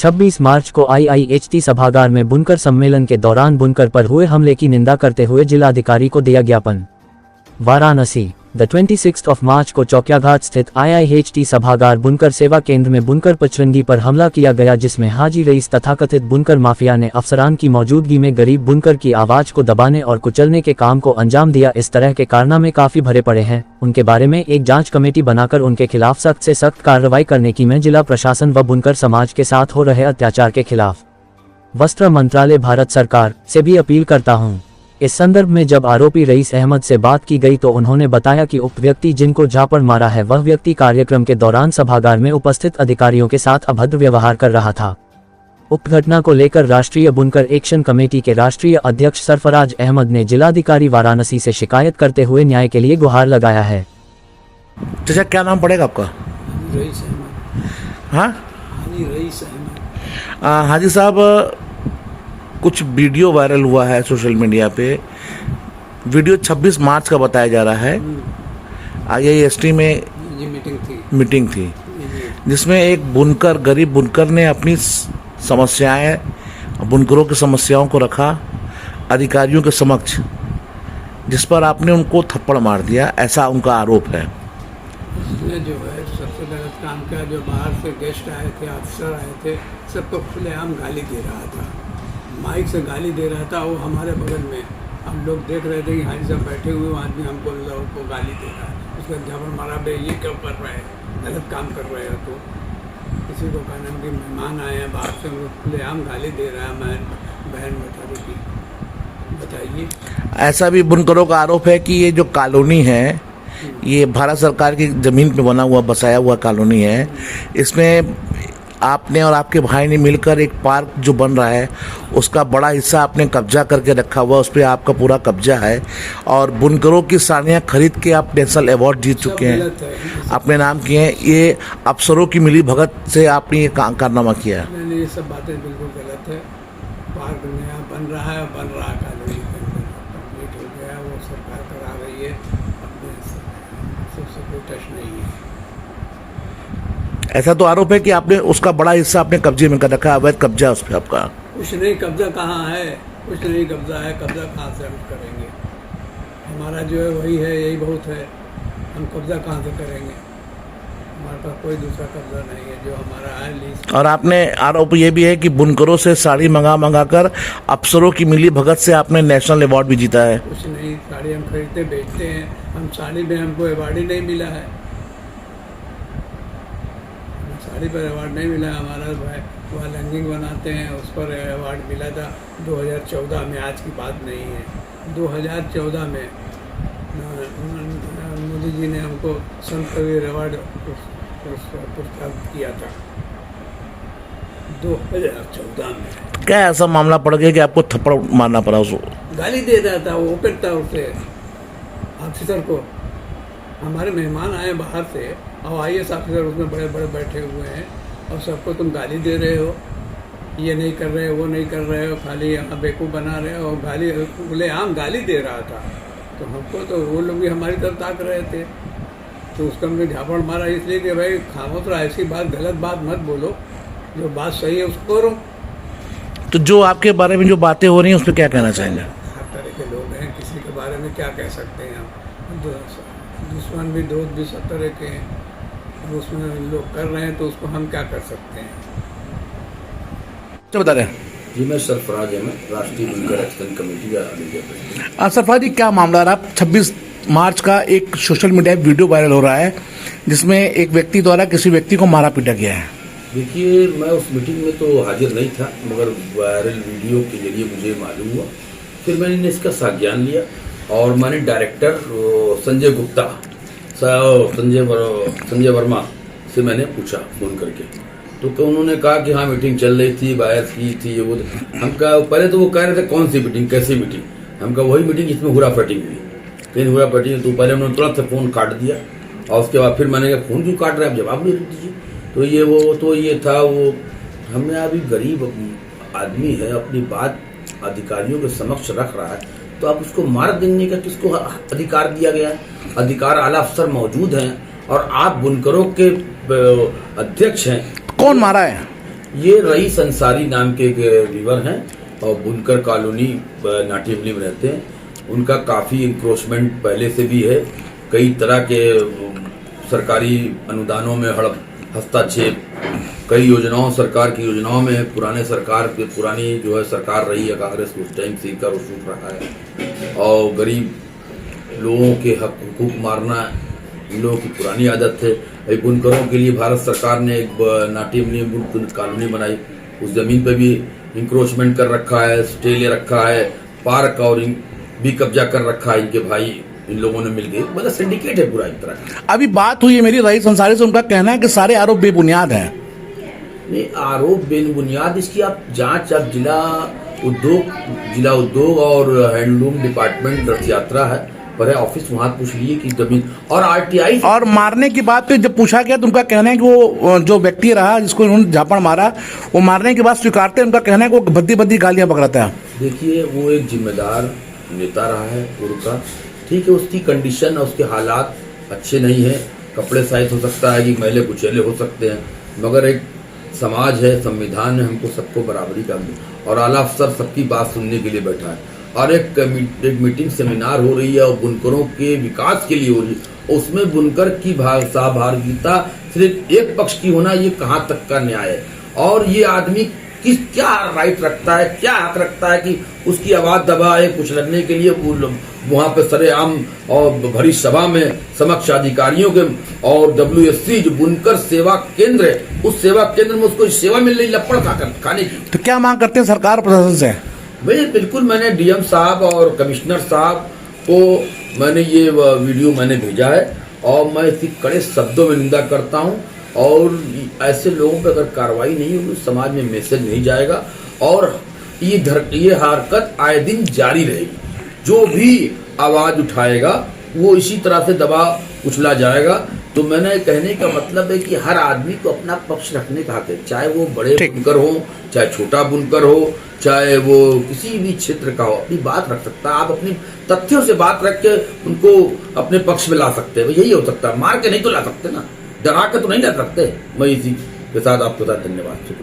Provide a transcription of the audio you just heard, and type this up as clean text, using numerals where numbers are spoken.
26 मार्च को IIHT सभागार में बुनकर सम्मेलन के दौरान बुनकर पर हुए हमले की निंदा करते हुए जिलाधिकारी को दिया ज्ञापन। वाराणसी, 26 मार्च को चौकियाघाट स्थित IIHT सभागार बुनकर सेवा केंद्र में बुनकर पचरंगी पर हमला किया गया, जिसमें हाजी रईस तथाकथित बुनकर माफिया ने अफसरान की मौजूदगी में गरीब बुनकर की आवाज को दबाने और कुचलने के काम को अंजाम दिया। इस तरह के कारनामे काफी भरे पड़े हैं। उनके बारे में एक जांच कमेटी बनाकर उनके खिलाफ सख्त से सख्त कार्रवाई करने की मैं जिला प्रशासन व बुनकर समाज के साथ हो रहे अत्याचार के खिलाफ वस्त्र मंत्रालय भारत सरकार से भी अपील करता हूं। इस संदर्भ में जब आरोपी रईस अहमद से बात की गई तो उन्होंने बताया कि उक्त व्यक्ति जिनको झापड़ मारा है वह व्यक्ति कार्यक्रम के दौरान सभागार में उपस्थित अधिकारियों के साथ अभद्र व्यवहार कर रहा था। उक्त घटना को लेकर राष्ट्रीय बुनकर एक्शन कमेटी के राष्ट्रीय अध्यक्ष सरफराज अहमद ने जिलाधिकारी वाराणसी से शिकायत करते हुए न्याय के लिए गुहार लगाया है। चाचा क्या नाम पड़ेगा आपका? रईस अहमद। हाँ, रईस अहमद। हाजी साहब, कुछ वीडियो वायरल हुआ है सोशल मीडिया पे। वीडियो 26 मार्च का बताया जा रहा है। IIHT में ये मीटिंग थी जिसमें एक बुनकर, गरीब बुनकर ने अपनी समस्याएं, बुनकरों की समस्याओं को रखा अधिकारियों के समक्ष, जिस पर आपने उनको थप्पड़ मार दिया, ऐसा उनका आरोप है। उसने जो है सबसे गलत काम किया। जो बाहर से गेस्ट आए थे, अफसर आए थे, सबको खुलेआम गाली दे रहा था, माइक से गाली दे रहा था। वो हमारे बगल में हम लोग देख रहे थे कि हाजी साहब बैठे हुए आदमी हमको लोगों को गाली दे रहा है। उसका झापड़ मारा, बे ये क्यों कर रहे हैं, गलत काम कर रहे हो। तो किसी को कहना कि मेहमान आए हैं बाहर से, उनको खुलेआम गाली दे रहा है। बहन बता रही थी, बताइए। ऐसा भी बुनकरों का आरोप है कि ये जो कॉलोनी है ये भारत सरकार की ज़मीन पे बना हुआ, बसाया हुआ कॉलोनी है। इसमें आपने और आपके भाई ने मिलकर एक पार्क जो बन रहा है उसका बड़ा हिस्सा आपने कब्जा करके रखा हुआ, उस पर आपका पूरा कब्जा है। और बुनकरों की साड़ियाँ खरीद के आप नेशनल अवार्ड जीत चुके हैं, अपने नाम किए हैं। ये अफसरों की मिली भगत से आपने ये कारनामा किया है। नहीं, ये सब बातें बिल्कुल गलत है। पार्क नया बन रहा है, कॉलोनी कंप्लीट हो गया, वो सरकार करा रही है, अपने सबसे कोई टच नहीं है। ऐसा तो आरोप है कि आपने उसका बड़ा हिस्सा अपने कब्जे में कर रखा है, अवैध कब्जा उस पर आपका। कुछ नहीं, कब्जा कहाँ है, कुछ नहीं कब्जा है। कब्जा कहाँ से हम करेंगे? हमारा जो है वही है, यही बहुत है। हम कब्जा कहाँ से करेंगे? हमारे पास कोई दूसरा कब्जा नहीं है, जो हमारा है लीज। और आपने आरोप ये भी है कि बुनकरों से साड़ी मंगा कर अफसरों की मिली भगत से आपने नेशनल अवार्ड भी जीता है। कुछ नहीं, साड़ी हम खरीदते बेचते हैं। हम साड़ी में हमको अवार्ड ही नहीं मिला है, साड़ी पर अवार्ड नहीं मिला। हमारा वह लैंगिंग बनाते हैं, उस पर अवार्ड मिला था 2014 में, आज की बात नहीं है। 2014 में मोदी जी ने हमको संत कबीर अवार्ड पुरस्कार किया था 2014 में। क्या ऐसा मामला पड़ गया कि आपको थप्पड़ मारना पड़ा? उसको गाली दे रहा था, वो ओपन था उसे ऑफिसर को। हमारे मेहमान आए बाहर से और IAS ऑफिसर उसमें बड़े बड़े बैठे हुए हैं और सबको तुम गाली दे रहे हो, ये नहीं कर रहे हो, वो नहीं कर रहे हो, खाली यहाँ बेवकूफ़ बना रहे हो। गाली, खुलेआम गाली दे रहा था। तो हमको तो वो लोग भी हमारी तरफ ताक रहे थे, तो उसका हमने झापड़ मारा इसलिए कि भाई खामोश रहा, ऐसी बात, गलत बात मत बोलो, जो बात सही है उसको करो। तो जो आपके बारे में जो बातें हो रही हैं उस पर क्या कहना चाहेंगे? हर तरह के लोग हैं, किसी के बारे में क्या कह सकते हैं हम। दुश्मन भी दोस्त भी सब तरह के हैं, अब उसमें लोग कर रहे हैं तो उसको हम क्या कर सकते हैं। क्या बता रहे हैं? जी, मैं सरफराज अहमद, राष्ट्रीय बुनकर एक्शन कमेटी का अध्यक्ष। सरफराज जी, क्या मामला रहा? 26 मार्च का एक सोशल मीडिया वीडियो वायरल हो रहा है जिसमें एक व्यक्ति द्वारा किसी व्यक्ति को मारा पीटा गया है। देखिए, मैं उस मीटिंग में तो हाजिर नहीं था, मगर वायरल वीडियो के जरिए मुझे मालूम हुआ। फिर मैंने इसका साज्ञान लिया और मैंने डायरेक्टर संजय गुप्ता, संजय वर्मा से मैंने पूछा फ़ोन करके, तो उन्होंने कहा कि हाँ मीटिंग चल रही थी, बहस की थी, वो। हम कहा, पहले तो वो कह रहे थे कौन सी मीटिंग, कैसी मीटिंग? हम कहा वही मीटिंग जिसमें हुरा फटिंग हुई। लेकिन हुरा फटिंग तो पहले उन्होंने तुरंत फ़ोन काट दिया और उसके बाद फिर मैंने कहा फ़ोन क्यों काट रहे हैं, आप जवाब नहीं दीजिए। तो ये वो तो ये था वो, हमें अभी गरीब आदमी है, अपनी बात अधिकारियों के समक्ष रख रहा है, तो आप उसको मार देने का किसको अधिकार दिया गया है? अधिकार आला अफसर मौजूद हैं और आप बुनकरों के अध्यक्ष हैं। कौन मारा है? ये रईस अंसारी नाम के एक वीवर हैं और बुनकर कॉलोनी नाट्यमली में रहते हैं। उनका काफी इंक्रोचमेंट पहले से भी है, कई तरह के सरकारी अनुदानों में हस्तक्षेप, कई योजनाओं, सरकार की योजनाओं में पुरानी जो है सरकार रही है कांग्रेस, उस टाइम से इनका रसूख रहा है। और गरीब लोगों के हुकूक मारना इन लोगों की पुरानी आदत है। अभी बुनकरों के लिए भारत सरकार ने एक नाट्यमली कॉलोनी बनाई, उस जमीन पे भी इंक्रोचमेंट कर रखा है, स्टे ले रखा है, पार्क और भी कब्जा कर रखा है इनके भाई इन लोगों ने मिलकर, मतलब सिंडिकेट है पूरा एक तरह का। अभी बात हुई है मेरी रईस अंसारी से, उनका कहना है कि सारे आरोप बेबुनियाद हैं। नहीं, आरोप बेबुनियाद, इसकी आप जांच, अब जिला उद्योग और हैंडलूम डिपार्टमेंट रथ यात्रा है पर है ऑफिस, वहां पूछ लीजिए कि जमीन और आरटीआई। और मारने की बात पे जब पूछा गया तो उनका कहना है कि वो जो व्यक्ति रहा जिसको उन्होंने झापड़ मारा, वो मारने के बाद स्वीकारते हैं। उनका कहना है कि वो भद्दी गालियां पकड़ता है। देखिए, वो एक जिम्मेदार नेता रहा है पूर्व का, ठीक है, उसकी कंडीशन और उसके हालात अच्छे नहीं है, कपड़े साइज हो सकता है कि मैले कुचेले हो सकते हैं, मगर एक समाज है, संविधान है, हमको सबको बराबरी का, और आला अफसर सबकी बात सुनने के लिए बैठा है। और एक मीटिंग सेमिनार हो रही है और बुनकरों के विकास के लिए हो रही है, उसमें बुनकर की सहभागिता सिर्फ एक पक्ष की होना, ये कहाँ तक का न्याय है? और ये आदमी क्या राइट रखता है, क्या हक रखता है कि उसकी आवाज दबाए कुछ लगने के लिए वहां पे सरेआम और भरी सभा में समक्ष अधिकारियों के, और WSC जो बुनकर सेवा केंद्र है, उस सेवा केंद्र में उसको सेवा मिल रही लपड़ खाने की। तो क्या मांग करते हैं सरकार प्रशासन से? बिल्कुल, मैंने डीएम साहब और कमिश्नर साहब को मैंने ये वीडियो मैंने भेजा है और मैं इसकी कड़े शब्दों में निंदा करता हूं। और ऐसे लोगों पर अगर कार्रवाई नहीं होगी, समाज में मैसेज नहीं जाएगा और ये हरकत आए दिन जारी रहेगी। जो भी आवाज उठाएगा वो इसी तरह से दबा उछला जाएगा। तो मैंने कहने का मतलब है कि हर आदमी को अपना पक्ष रखने का हक है, चाहे वो बड़े बुनकर हो, चाहे छोटा बुनकर हो, चाहे वो किसी भी क्षेत्र का हो, अपनी बात रख सकता है। आप अपनी तथ्यों से बात रख के उनको अपने पक्ष में ला सकते हैं, यही हो सकता है। मार के नहीं तो ला सकते ना, डरा के तो नहीं ला सकते। मैं इसी के साथ आपके साथ धन्यवाद।